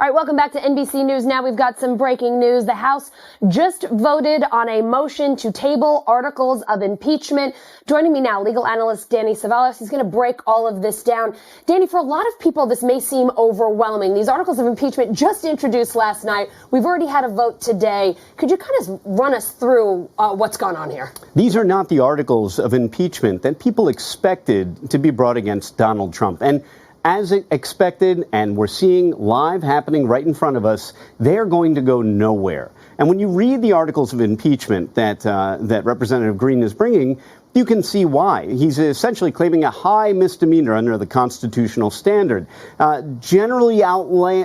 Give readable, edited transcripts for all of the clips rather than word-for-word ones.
All right, welcome back to NBC News. Now we've got some breaking news. The House just voted on a motion to table articles of impeachment. Joining me now, legal analyst Danny Savalas. He's going to break all of this down. Danny, for a lot of people, this may seem overwhelming. These articles of impeachment just introduced last night. We've already had a vote today. Could you kind of run us through what's gone on here? These are not the articles of impeachment that people expected to be brought against Donald Trump. And as expected, and we're seeing live happening right in front of us, they are going to go nowhere. And when you read the articles of impeachment that Representative Green is bringing, you can see why. He's essentially claiming a high misdemeanor under the constitutional standard, generally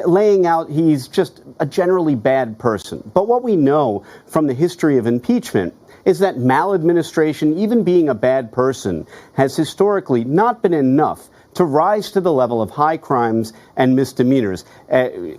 laying out he's just a generally bad person. But what we know from the history of impeachment is that maladministration, even being a bad person, has historically not been enough to rise to the level of high crimes and misdemeanors,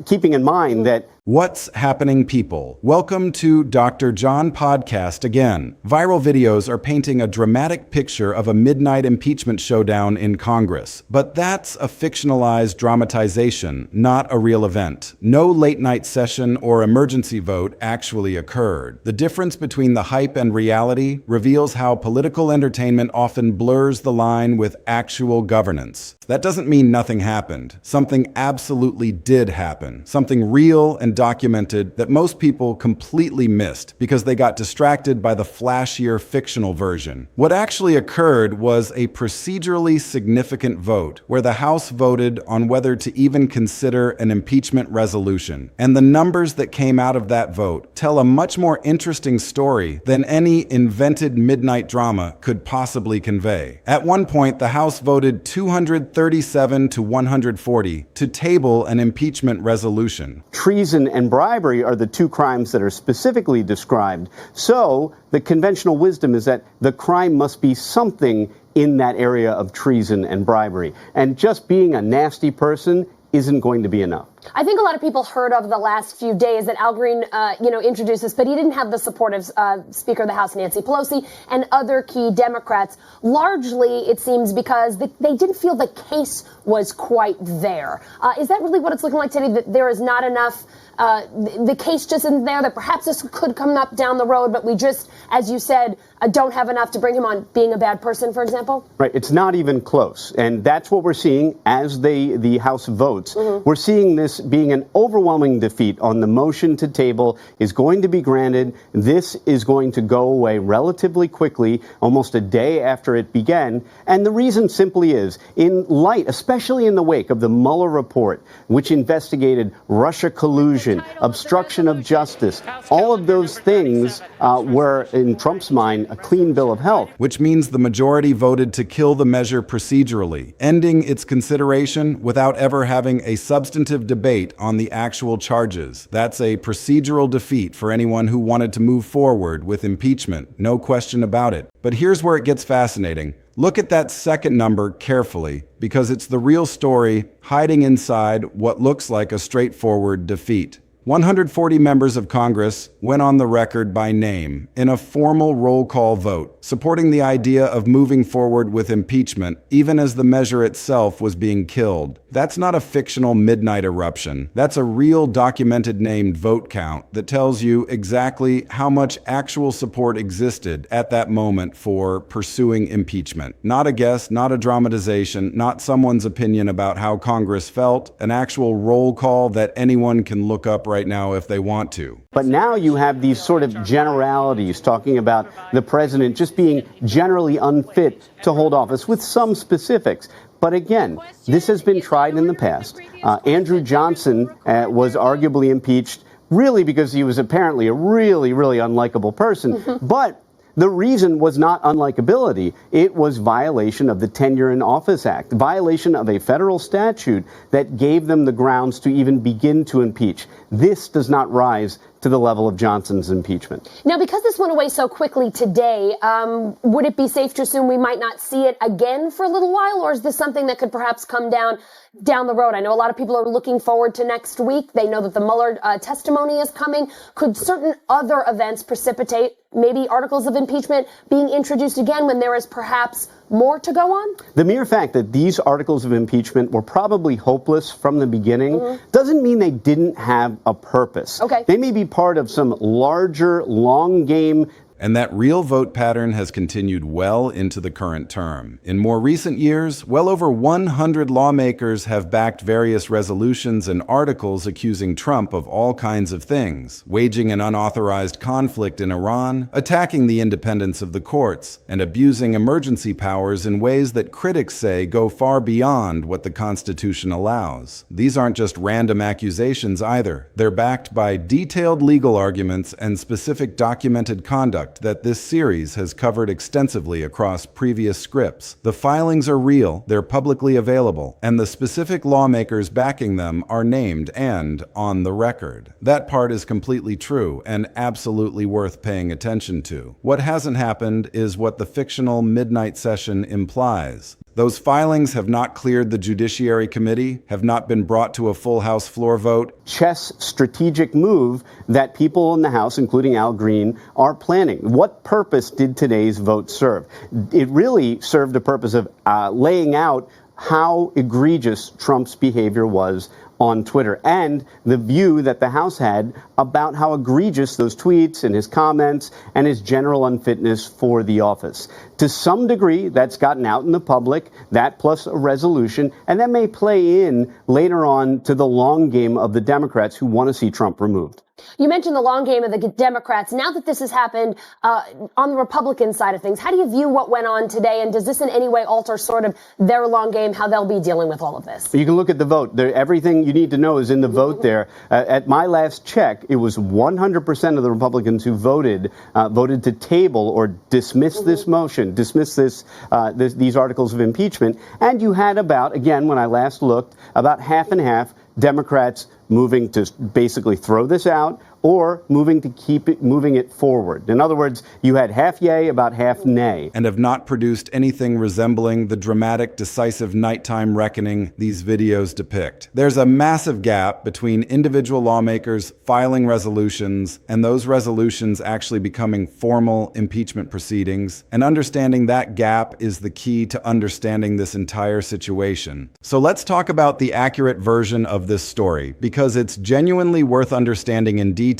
keeping in mind that What's happening, people? Welcome to Dr. John Podcast again. Viral videos are painting a dramatic picture of a midnight impeachment showdown in Congress. But that's a fictionalized dramatization, not a real event. No late-night session or emergency vote actually occurred. The difference between the hype and reality reveals how political entertainment often blurs the line with actual governance. That doesn't mean nothing happened. Something absolutely did happen. Something real and documented that most people completely missed because they got distracted by the flashier fictional version. What actually occurred was a procedurally significant vote where the House voted on whether to even consider an impeachment resolution. And the numbers that came out of that vote tell a much more interesting story than any invented midnight drama could possibly convey. At one point, the House voted 237 to 140 to table an impeachment resolution. treason and bribery are the two crimes that are specifically described. So the conventional wisdom is that the crime must be something in that area of treason and bribery. And just being a nasty person isn't going to be enough. I think a lot of people heard of the last few days that Al Green, introduced this, but he didn't have the support of Speaker of the House Nancy Pelosi and other key Democrats. Largely, it seems because they didn't feel the case was quite there. Is that really what it's looking like today? That there is not enough? The case just isn't there. That perhaps this could come up down the road, but we just, as you said, don't have enough to bring him on being a bad person, for example. Right. It's not even close, and that's what we're seeing as the House votes. Mm-hmm. We're seeing this being an overwhelming defeat on the motion to table is going to be granted. This is going to go away relatively quickly, almost a day after it began. And the reason simply is, in light, especially in the wake of the Mueller report, which investigated Russia collusion, obstruction of justice, all of those things were, in Trump's mind, a clean bill of health. Which means the majority voted to kill the measure procedurally, ending its consideration without ever having a substantive debate on the actual charges. That's a procedural defeat for anyone who wanted to move forward with impeachment, no question about it. But here's where it gets fascinating. Look at that second number carefully, because it's the real story hiding inside what looks like a straightforward defeat. 140 members of Congress went on the record by name in a formal roll call vote, supporting the idea of moving forward with impeachment, even as the measure itself was being killed. That's not a fictional midnight eruption. That's a real documented named vote count that tells you exactly how much actual support existed at that moment for pursuing impeachment. Not a guess, not a dramatization, not someone's opinion about how Congress felt, an actual roll call that anyone can look up right now if they want to. But now you have these sort of generalities talking about the president just being generally unfit to hold office with some specifics. But again, this has been tried in the past. Andrew Johnson was arguably impeached really because he was apparently a really, really unlikable person. But the reason was not unlikability. It was violation of the Tenure in Office Act, violation of a federal statute that gave them the grounds to even begin to impeach. This does not rise to the level of Johnson's impeachment. Now, because this went away so quickly today, would it be safe to assume we might not see it again for a little while, or is this something that could perhaps come down down the road? I know a lot of people are looking forward to next week. They know that the Mueller testimony is coming. Could certain other events precipitate maybe articles of impeachment being introduced again when there is perhaps more to go on? The mere fact that these articles of impeachment were probably hopeless from the beginning doesn't mean they didn't have a purpose. Okay. They may be part of some larger, long game. And that real vote pattern has continued well into the current term. In more recent years, well over 100 lawmakers have backed various resolutions and articles accusing Trump of all kinds of things, waging an unauthorized conflict in Iran, attacking the independence of the courts, and abusing emergency powers in ways that critics say go far beyond what the Constitution allows. These aren't just random accusations either. They're backed by detailed legal arguments and specific documented conduct that this series has covered extensively across previous scripts. The filings are real, they're publicly available, and the specific lawmakers backing them are named and on the record. That part is completely true and absolutely worth paying attention to. What hasn't happened is what the fictional midnight session implies. Those filings have not cleared the Judiciary Committee, have not been brought to a full House floor vote. Chess strategic move that people in the House, including Al Green, are planning. What purpose did today's vote serve? It really served the purpose of laying out how egregious Trump's behavior was on Twitter and the view that the House had about how egregious those tweets and his comments and his general unfitness for the office. To some degree, that's gotten out in the public, that plus a resolution, and that may play in later on to the long game of the Democrats who want to see Trump removed. You mentioned the long game of the Democrats. Now that this has happened on the Republican side of things, how do you view what went on today? And does this in any way alter sort of their long game, how they'll be dealing with all of this? You can look at the vote. Everything you need to know is in the vote there. At my last check, it was 100% of the Republicans who voted to table or dismiss this motion, dismiss these articles of impeachment. And you had about, again, when I last looked, about half and half Democrats moving to basically throw this out or moving to keep it moving it forward. In other words, you had half yay, about half nay. And have not produced anything resembling the dramatic, decisive nighttime reckoning these videos depict. There's a massive gap between individual lawmakers filing resolutions and those resolutions actually becoming formal impeachment proceedings. And understanding that gap is the key to understanding this entire situation. So let's talk about the accurate version of this story, because it's genuinely worth understanding in detail.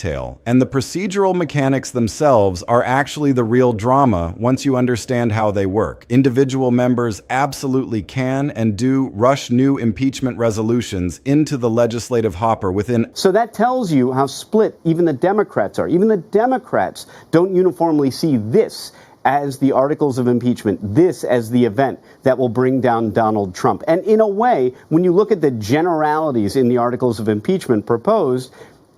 And the procedural mechanics themselves are actually the real drama once you understand how they work. Individual members absolutely can and do rush new impeachment resolutions into the legislative hopper within. So that tells you how split even the Democrats are. Even the Democrats don't uniformly see this as the articles of impeachment, this as the event that will bring down Donald Trump. And in a way, when you look at the generalities in the articles of impeachment proposed,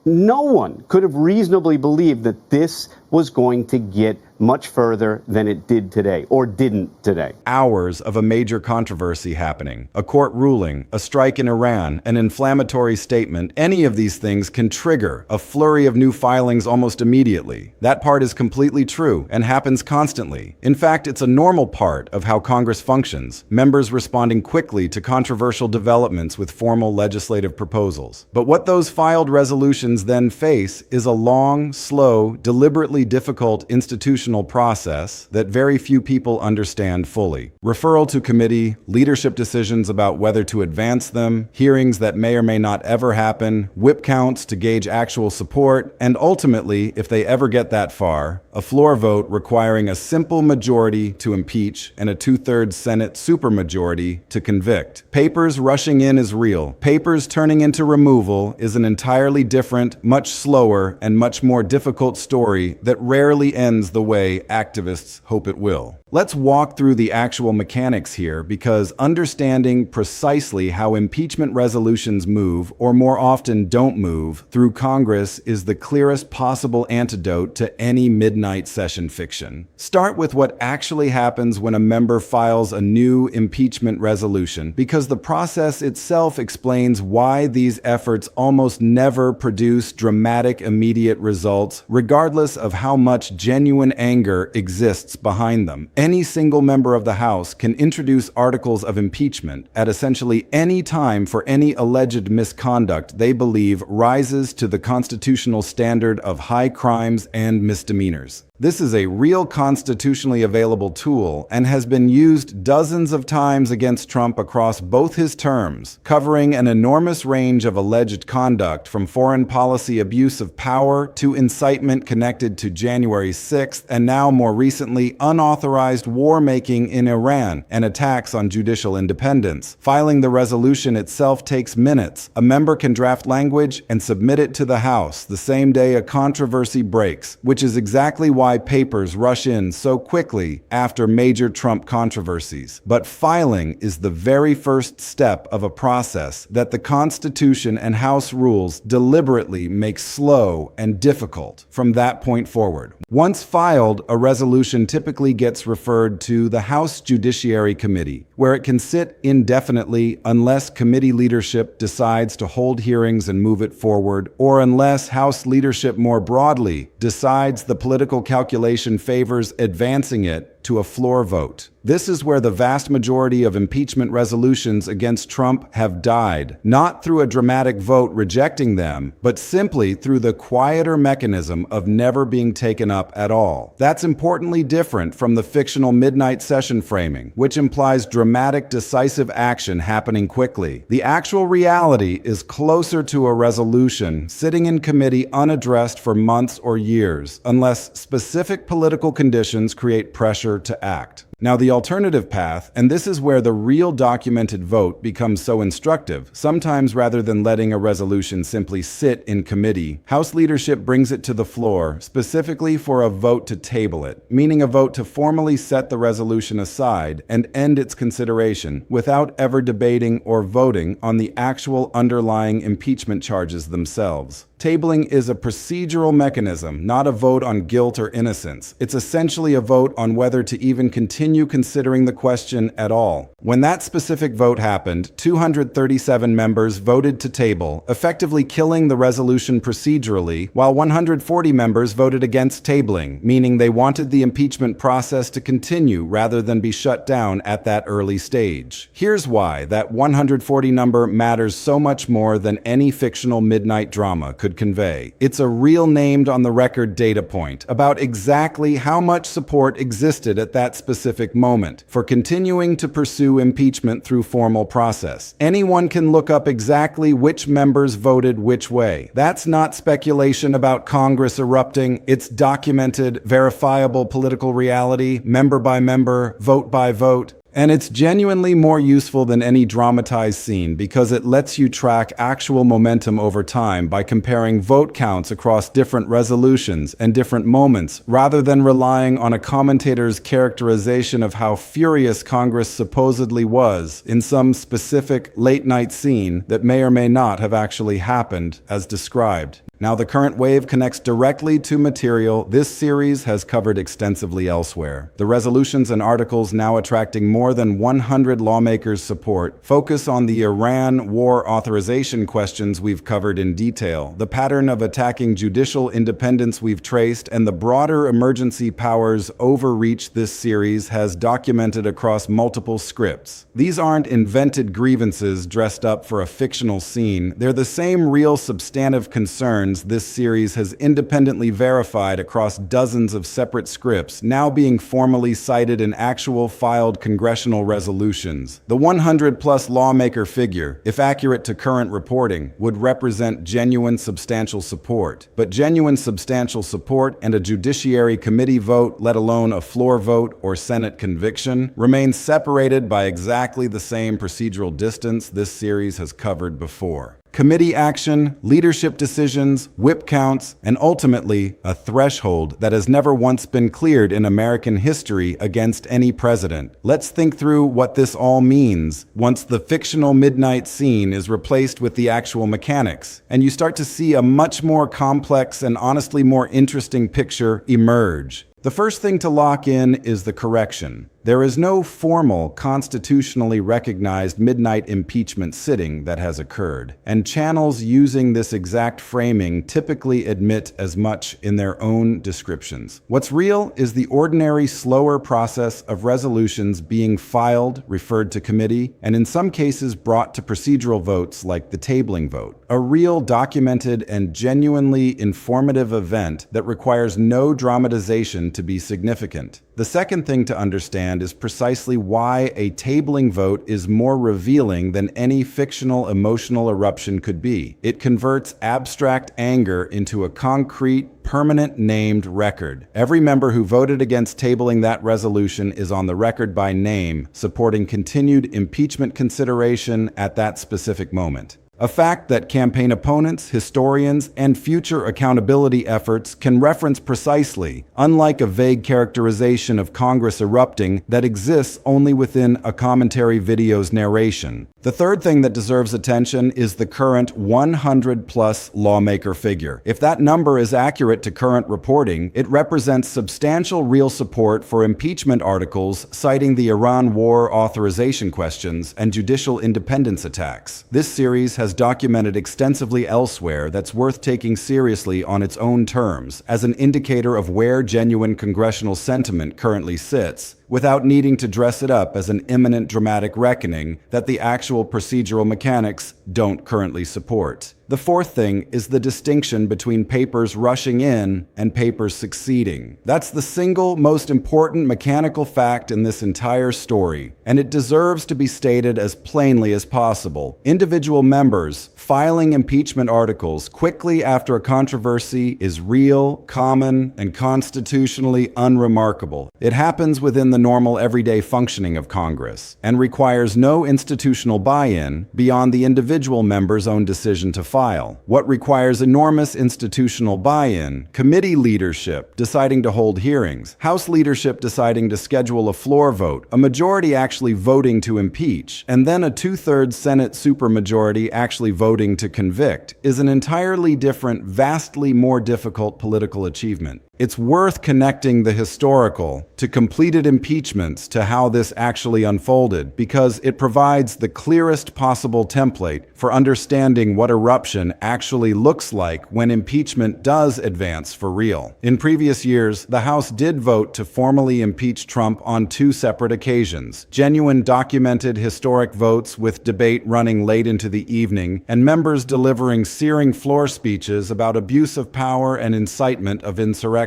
no one could have reasonably believed that this was going to get much further than it did today, or didn't today. Hours of a major controversy happening, a court ruling, a strike in Iran, an inflammatory statement, any of these things can trigger a flurry of new filings almost immediately. That part is completely true and happens constantly. In fact, it's a normal part of how Congress functions, members responding quickly to controversial developments with formal legislative proposals. But what those filed resolutions then face is a long, slow, deliberately difficult institutional process that very few people understand fully. Referral to committee, leadership decisions about whether to advance them, hearings that may or may not ever happen, whip counts to gauge actual support, and ultimately, if they ever get that far, a floor vote requiring a simple majority to impeach and a 2/3 Senate supermajority to convict. Papers rushing in is real. Papers turning into removal is an entirely different, much slower, and much more difficult story that rarely ends the way activists hope it will. Let's walk through the actual mechanics here, because understanding precisely how impeachment resolutions move, or more often don't move, through Congress is the clearest possible antidote to any midnight session fiction. Start with what actually happens when a member files a new impeachment resolution, because the process itself explains why these efforts almost never produce dramatic immediate results, regardless of how much genuine anger exists behind them. any single member of the House can introduce articles of impeachment at essentially any time for any alleged misconduct they believe rises to the constitutional standard of high crimes and misdemeanors. This is a real constitutionally available tool and has been used dozens of times against Trump across both his terms, covering an enormous range of alleged conduct from foreign policy abuse of power to incitement connected to January 6th and now more recently unauthorized war-making in Iran and attacks on judicial independence. Filing the resolution itself takes minutes. A member can draft language and submit it to the House the same day a controversy breaks, which is exactly why papers rush in so quickly after major Trump controversies. But filing is the very first step of a process that the Constitution and House rules deliberately make slow and difficult from that point forward. Once filed, a resolution typically gets referred to the House Judiciary Committee, where it can sit indefinitely unless committee leadership decides to hold hearings and move it forward, or unless House leadership more broadly decides the political calculation favors advancing it to a floor vote. This is where the vast majority of impeachment resolutions against Trump have died, not through a dramatic vote rejecting them, but simply through the quieter mechanism of never being taken up at all. That's importantly different from the fictional midnight session framing, which implies dramatic, decisive action happening quickly. The actual reality is closer to a resolution sitting in committee unaddressed for months or years, unless specific political conditions create pressure to act. Now, the alternative path, and this is where the real documented vote becomes so instructive, sometimes rather than letting a resolution simply sit in committee, House leadership brings it to the floor, specifically for a vote to table it, meaning a vote to formally set the resolution aside and end its consideration without ever debating or voting on the actual underlying impeachment charges themselves. Tabling is a procedural mechanism, not a vote on guilt or innocence. It's essentially a vote on whether to even continue considering the question at all. When that specific vote happened, 237 members voted to table, effectively killing the resolution procedurally, while 140 members voted against tabling, meaning they wanted the impeachment process to continue rather than be shut down at that early stage. Here's why that 140 number matters so much more than any fictional midnight drama could convey. It's a real named on the record data point about exactly how much support existed at that specific moment for continuing to pursue impeachment through formal process. Anyone can look up exactly which members voted which way. That's not speculation about Congress erupting. It's documented, verifiable political reality, member by member, vote by vote. And it's genuinely more useful than any dramatized scene because it lets you track actual momentum over time by comparing vote counts across different resolutions and different moments, rather than relying on a commentator's characterization of how furious Congress supposedly was in some specific late-night scene that may or may not have actually happened as described. Now, the current wave connects directly to material this series has covered extensively elsewhere. The resolutions and articles, now attracting more than 100 lawmakers' support, focus on the Iran war authorization questions we've covered in detail, the pattern of attacking judicial independence we've traced, and the broader emergency powers overreach this series has documented across multiple scripts. These aren't invented grievances dressed up for a fictional scene. They're the same real substantive concerns this series has independently verified across dozens of separate scripts, now being formally cited in actual filed congressional resolutions. The 100-plus lawmaker figure, if accurate to current reporting, would represent genuine substantial support. But genuine substantial support and a Judiciary Committee vote, let alone a floor vote or Senate conviction, remain separated by exactly the same procedural distance this series has covered before. Committee action, leadership decisions, whip counts, and ultimately a threshold that has never once been cleared in American history against any president. Let's think through what this all means once the fictional midnight scene is replaced with the actual mechanics, and you start to see a much more complex and honestly more interesting picture emerge. The first thing to lock in is the correction. There is no formal, constitutionally recognized midnight impeachment sitting that has occurred, and channels using this exact framing typically admit as much in their own descriptions. What's real is the ordinary, slower process of resolutions being filed, referred to committee, and in some cases brought to procedural votes like the tabling vote. A real, documented, and genuinely informative event that requires no dramatization to be significant. The second thing to understand is precisely why a tabling vote is more revealing than any fictional emotional eruption could be. It converts abstract anger into a concrete, permanent named record. Every member who voted against tabling that resolution is on the record by name, supporting continued impeachment consideration at that specific moment. A fact that campaign opponents, historians, and future accountability efforts can reference precisely, unlike a vague characterization of Congress erupting that exists only within a commentary video's narration. The third thing that deserves attention is the current 100-plus lawmaker figure. If that number is accurate to current reporting, it represents substantial real support for impeachment articles citing the Iran war authorization questions and judicial independence attacks. This series has documented extensively elsewhere that's worth taking seriously on its own terms as an indicator of where genuine congressional sentiment currently sits, without needing to dress it up as an imminent dramatic reckoning that the actual procedural mechanics don't currently support. The fourth thing is the distinction between papers rushing in and papers succeeding. That's the single most important mechanical fact in this entire story, and it deserves to be stated as plainly as possible. Individual members filing impeachment articles quickly after a controversy is real, common, and constitutionally unremarkable. It happens within the normal everyday functioning of Congress and requires no institutional buy-in beyond the individual member's own decision to file. What requires enormous institutional buy-in, committee leadership deciding to hold hearings, House leadership deciding to schedule a floor vote, a majority actually voting to impeach, and then a two-thirds Senate supermajority actually voting to convict, is an entirely different, vastly more difficult political achievement. It's worth connecting the historical to completed impeachments to how this actually unfolded, because it provides the clearest possible template for understanding what eruption actually looks like when impeachment does advance for real. In previous years, the House did vote to formally impeach Trump on two separate occasions, genuine documented historic votes with debate running late into the evening, and members delivering searing floor speeches about abuse of power and incitement of insurrection.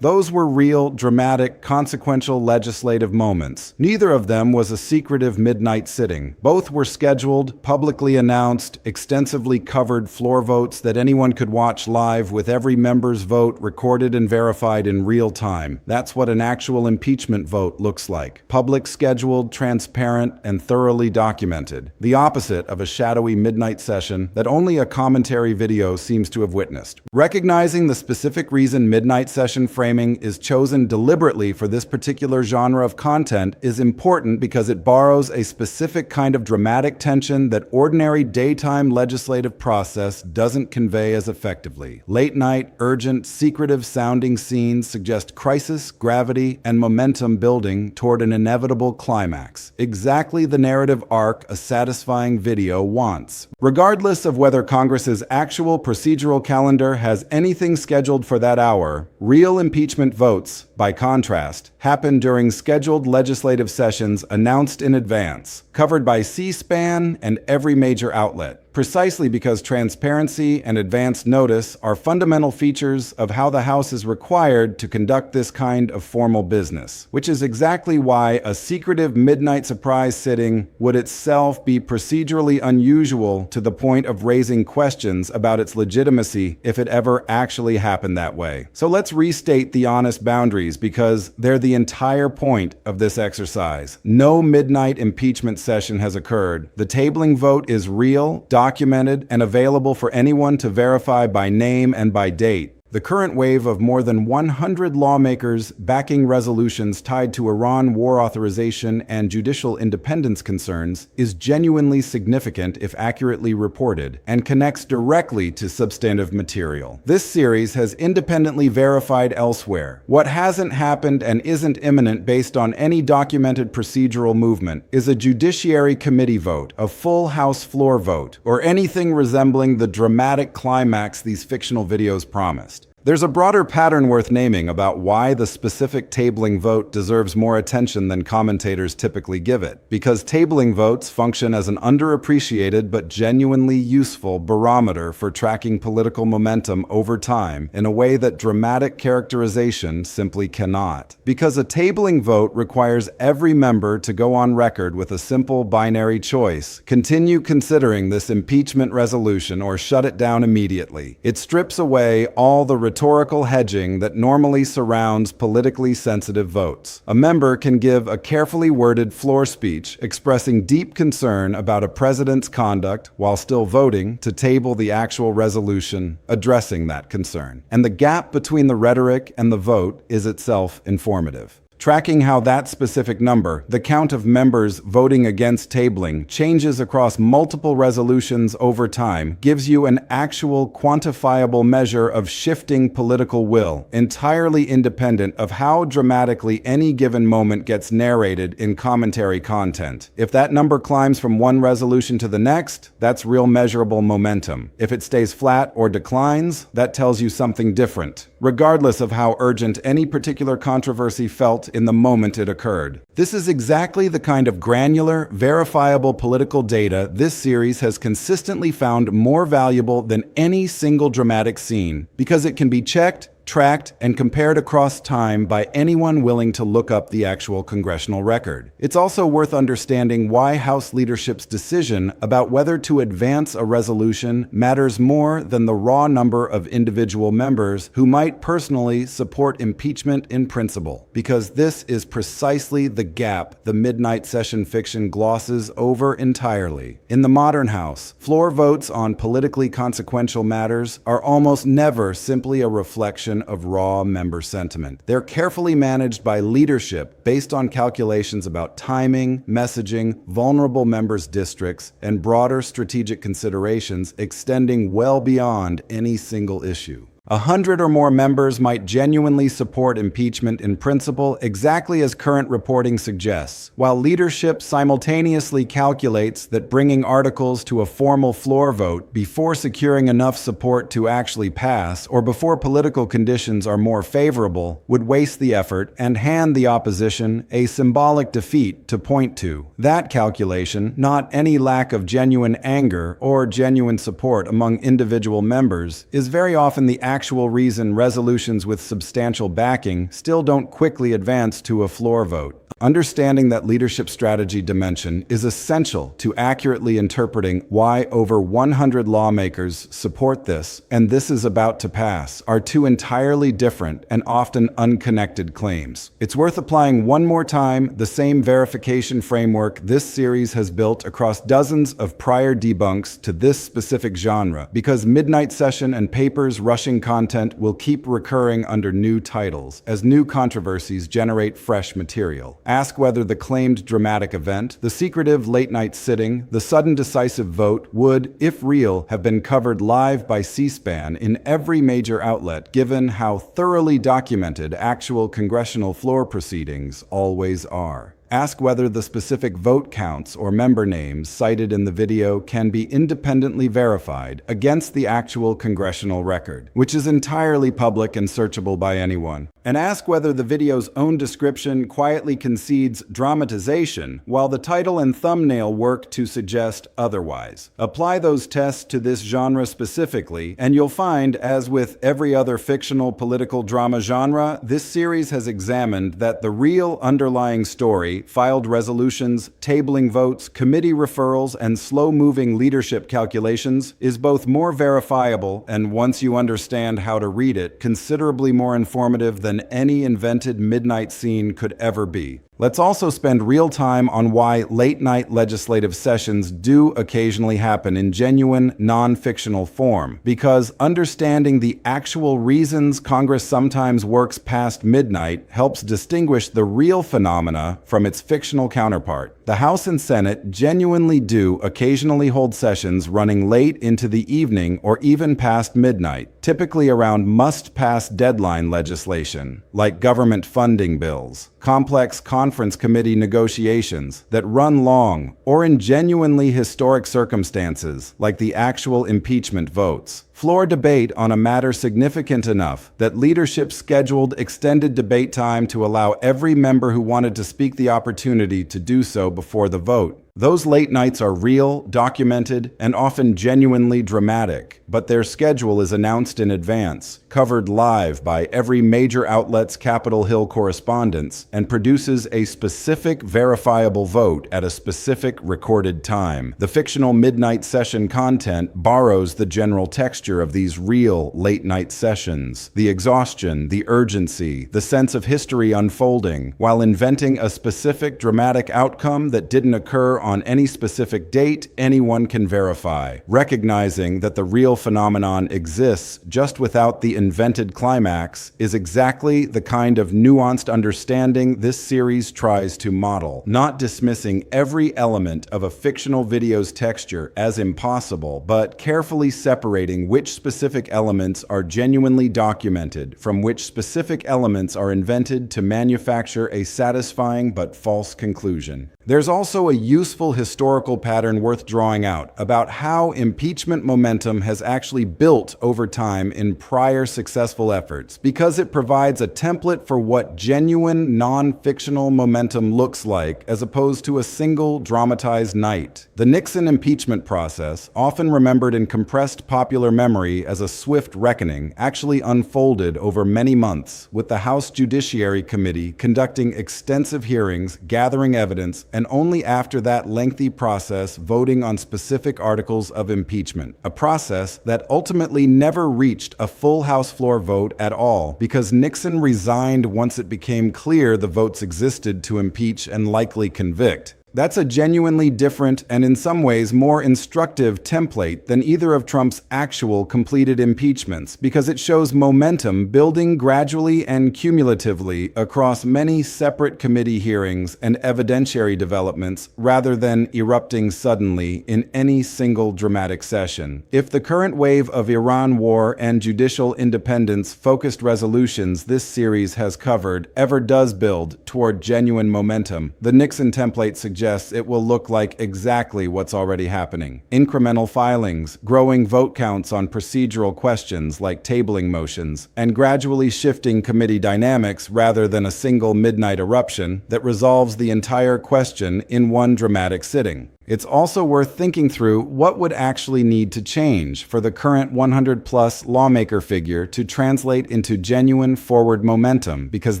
Those were real, dramatic, consequential legislative moments. Neither of them was a secretive midnight sitting. Both were scheduled, publicly announced, extensively covered floor votes that anyone could watch live with every member's vote recorded and verified in real time. That's what an actual impeachment vote looks like. Public, scheduled, transparent, and thoroughly documented. The opposite of a shadowy midnight session that only a commentary video seems to have witnessed. Recognizing the specific reason midnight session framing is chosen deliberately for this particular genre of content is important because it borrows a specific kind of dramatic tension that ordinary daytime legislative process doesn't convey as effectively. Late night, urgent, secretive sounding scenes suggest crisis, gravity, and momentum building toward an inevitable climax. Exactly the narrative arc a satisfying video wants. Regardless of whether Congress's actual procedural calendar has anything scheduled for that hour, real impeachment votes, by contrast, happen during scheduled legislative sessions announced in advance, covered by C-SPAN and every major outlet. Precisely because transparency and advance notice are fundamental features of how the House is required to conduct this kind of formal business, which is exactly why a secretive midnight surprise sitting would itself be procedurally unusual to the point of raising questions about its legitimacy if it ever actually happened that way. So let's restate the honest boundaries because they're the entire point of this exercise. No midnight impeachment session has occurred. The tabling vote is real, documented, and available for anyone to verify by name and by date. The current wave of more than 100 lawmakers backing resolutions tied to Iran war authorization and judicial independence concerns is genuinely significant if accurately reported and connects directly to substantive material. This series has independently verified elsewhere. What hasn't happened and isn't imminent based on any documented procedural movement is a Judiciary Committee vote, a full House floor vote, or anything resembling the dramatic climax these fictional videos promised. There's a broader pattern worth naming about why the specific tabling vote deserves more attention than commentators typically give it, because tabling votes function as an underappreciated but genuinely useful barometer for tracking political momentum over time in a way that dramatic characterization simply cannot. Because a tabling vote requires every member to go on record with a simple binary choice: continue considering this impeachment resolution or shut it down immediately. It strips away all the rhetorical hedging that normally surrounds politically sensitive votes. A member can give a carefully worded floor speech expressing deep concern about a president's conduct while still voting to table the actual resolution addressing that concern. And the gap between the rhetoric and the vote is itself informative. Tracking how that specific number, the count of members voting against tabling, changes across multiple resolutions over time gives you an actual quantifiable measure of shifting political will, entirely independent of how dramatically any given moment gets narrated in commentary content. If that number climbs from one resolution to the next, that's real measurable momentum. If it stays flat or declines, that tells you something different, regardless of how urgent any particular controversy felt in the moment it occurred. This is exactly the kind of granular, verifiable political data this series has consistently found more valuable than any single dramatic scene, because it can be checked, tracked, and compared across time by anyone willing to look up the actual congressional record. It's also worth understanding why House leadership's decision about whether to advance a resolution matters more than the raw number of individual members who might personally support impeachment in principle, because this is precisely the gap the midnight session fiction glosses over entirely. In the modern House, floor votes on politically consequential matters are almost never simply a reflection of raw member sentiment. They're carefully managed by leadership based on calculations about timing, messaging, vulnerable members' districts, and broader strategic considerations extending well beyond any single issue. 100 or more members might genuinely support impeachment in principle, exactly as current reporting suggests, while leadership simultaneously calculates that bringing articles to a formal floor vote before securing enough support to actually pass, or before political conditions are more favorable, would waste the effort and hand the opposition a symbolic defeat to point to. That calculation, not any lack of genuine anger or genuine support among individual members, is very often the actual reason resolutions with substantial backing still don't quickly advance to a floor vote. Understanding that leadership strategy dimension is essential to accurately interpreting why over 100 lawmakers support this, and this is about to pass, are two entirely different and often unconnected claims. It's worth applying one more time the same verification framework this series has built across dozens of prior debunks to this specific genre, because midnight session and papers rushing content will keep recurring under new titles as new controversies generate fresh material. Ask whether the claimed dramatic event, the secretive late-night sitting, the sudden decisive vote would, if real, have been covered live by C-SPAN in every major outlet, given how thoroughly documented actual congressional floor proceedings always are. Ask whether the specific vote counts or member names cited in the video can be independently verified against the actual congressional record, which is entirely public and searchable by anyone. And ask whether the video's own description quietly concedes dramatization, while the title and thumbnail work to suggest otherwise. Apply those tests to this genre specifically, and you'll find, as with every other fictional political drama genre, this series has examined that the real underlying story, filed resolutions, tabling votes, committee referrals, and slow-moving leadership calculations, is both more verifiable and, once you understand how to read it, considerably more informative than any invented midnight scene could ever be. Let's also spend real time on why late-night legislative sessions do occasionally happen in genuine, non-fictional form, because understanding the actual reasons Congress sometimes works past midnight helps distinguish the real phenomena from its fictional counterpart. The House and Senate genuinely do occasionally hold sessions running late into the evening or even past midnight, typically around must-pass deadline legislation, like government funding bills, complex conference committee negotiations that run long, or in genuinely historic circumstances, like the actual impeachment votes. Floor debate on a matter significant enough that leadership scheduled extended debate time to allow every member who wanted to speak the opportunity to do so before the vote. Those late nights are real, documented, and often genuinely dramatic, but their schedule is announced in advance, covered live by every major outlet's Capitol Hill correspondents, and produces a specific verifiable vote at a specific recorded time. The fictional midnight session content borrows the general texture of these real late-night sessions, the exhaustion, the urgency, the sense of history unfolding, while inventing a specific dramatic outcome that didn't occur on any specific date anyone can verify, recognizing that the real phenomenon exists just without the invented climax is exactly the kind of nuanced understanding this series tries to model, not dismissing every element of a fictional video's texture as impossible, but carefully separating which specific elements are genuinely documented from which specific elements are invented to manufacture a satisfying but false conclusion. There's also a useful historical pattern worth drawing out about how impeachment momentum has actually built over time in prior successful efforts, because it provides a template for what genuine, non-fictional momentum looks like as opposed to a single dramatized night. The Nixon impeachment process, often remembered in compressed popular memory as a swift reckoning, actually unfolded over many months, with the House Judiciary Committee conducting extensive hearings, gathering evidence, and only after that lengthy process voting on specific articles of impeachment, a process that ultimately never reached a full House floor vote at all because Nixon resigned once it became clear the votes existed to impeach and likely convict. That's a genuinely different and in some ways more instructive template than either of Trump's actual completed impeachments, because it shows momentum building gradually and cumulatively across many separate committee hearings and evidentiary developments rather than erupting suddenly in any single dramatic session. If the current wave of Iran war and judicial independence focused resolutions this series has covered ever does build toward genuine momentum, the Nixon template suggests it will look like exactly what's already happening. Incremental filings, growing vote counts on procedural questions like tabling motions, and gradually shifting committee dynamics rather than a single midnight eruption that resolves the entire question in one dramatic sitting. It's also worth thinking through what would actually need to change for the current 100-plus lawmaker figure to translate into genuine forward momentum, because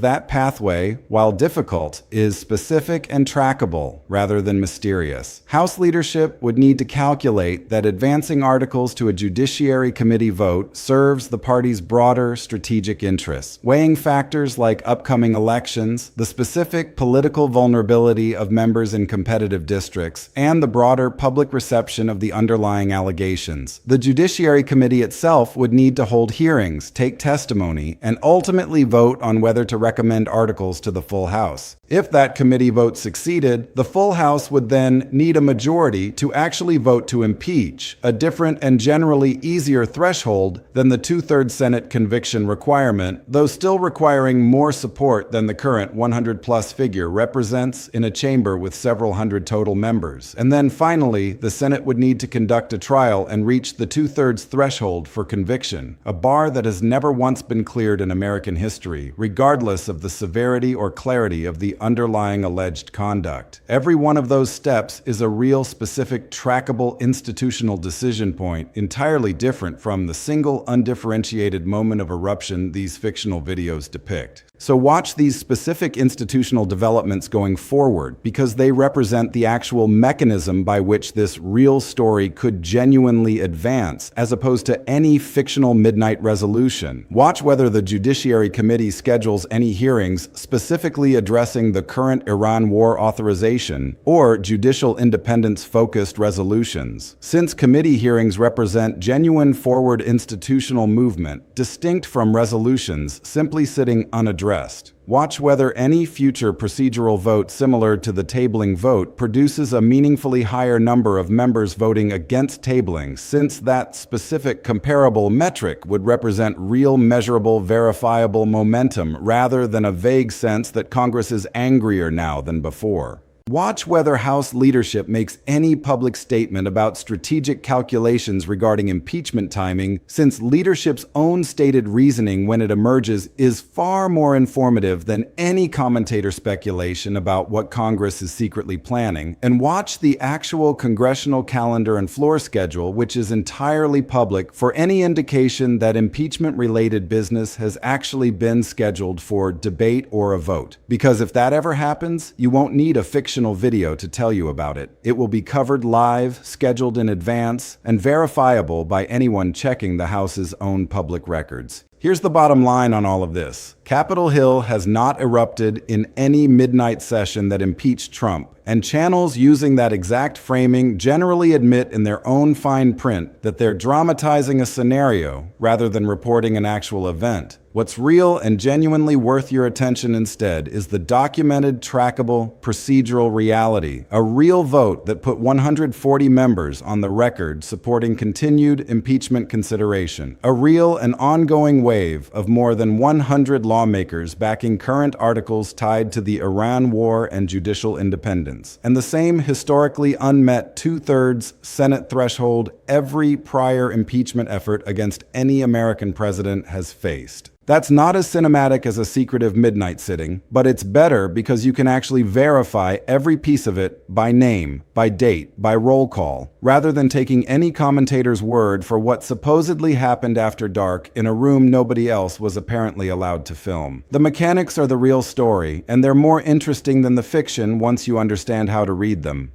that pathway, while difficult, is specific and trackable rather than mysterious. House leadership would need to calculate that advancing articles to a Judiciary Committee vote serves the party's broader strategic interests, weighing factors like upcoming elections, the specific political vulnerability of members in competitive districts, and the broader public reception of the underlying allegations. The Judiciary Committee itself would need to hold hearings, take testimony, and ultimately vote on whether to recommend articles to the full House. If that committee vote succeeded, the full House would then need a majority to actually vote to impeach, a different and generally easier threshold than the two-thirds Senate conviction requirement, though still requiring more support than the current 100-plus figure represents in a chamber with several hundred total members. And then finally, the Senate would need to conduct a trial and reach the two-thirds threshold for conviction, a bar that has never once been cleared in American history, regardless of the severity or clarity of the underlying alleged conduct. Every one of those steps is a real specific trackable institutional decision point, entirely different from the single undifferentiated moment of eruption these fictional videos depict. So watch these specific institutional developments going forward, because they represent the actual mechanism by which this real story could genuinely advance, as opposed to any fictional midnight resolution. Watch whether the Judiciary Committee schedules any hearings specifically addressing supporting the current Iran war authorization or judicial independence-focused resolutions. Since committee hearings represent genuine forward institutional movement, distinct from resolutions simply sitting unaddressed. Watch whether any future procedural vote similar to the tabling vote produces a meaningfully higher number of members voting against tabling, since that specific comparable metric would represent real, measurable, verifiable momentum rather than a vague sense that Congress is angrier now than before. Watch whether House leadership makes any public statement about strategic calculations regarding impeachment timing, since leadership's own stated reasoning when it emerges is far more informative than any commentator speculation about what Congress is secretly planning. And watch the actual congressional calendar and floor schedule, which is entirely public, for any indication that impeachment-related business has actually been scheduled for debate or a vote. Because if that ever happens, you won't need a fictional video to tell you about it. It will be covered live, scheduled in advance, and verifiable by anyone checking the House's own public records. Here's the bottom line on all of this. Capitol Hill has not erupted in any midnight session that impeached Trump, and channels using that exact framing generally admit in their own fine print that they're dramatizing a scenario rather than reporting an actual event. What's real and genuinely worth your attention instead is the documented, trackable, procedural reality, a real vote that put 140 members on the record supporting continued impeachment consideration, a real and ongoing wave of more than 100 lawmakers backing current articles tied to the Iran war and judicial independence, and the same historically unmet two-thirds Senate threshold every prior impeachment effort against any American president has faced. That's not as cinematic as a secretive midnight sitting, but it's better because you can actually verify every piece of it by name, by date, by roll call, rather than taking any commentator's word for what supposedly happened after dark in a room nobody else was apparently allowed to film. The mechanics are the real story, and they're more interesting than the fiction once you understand how to read them.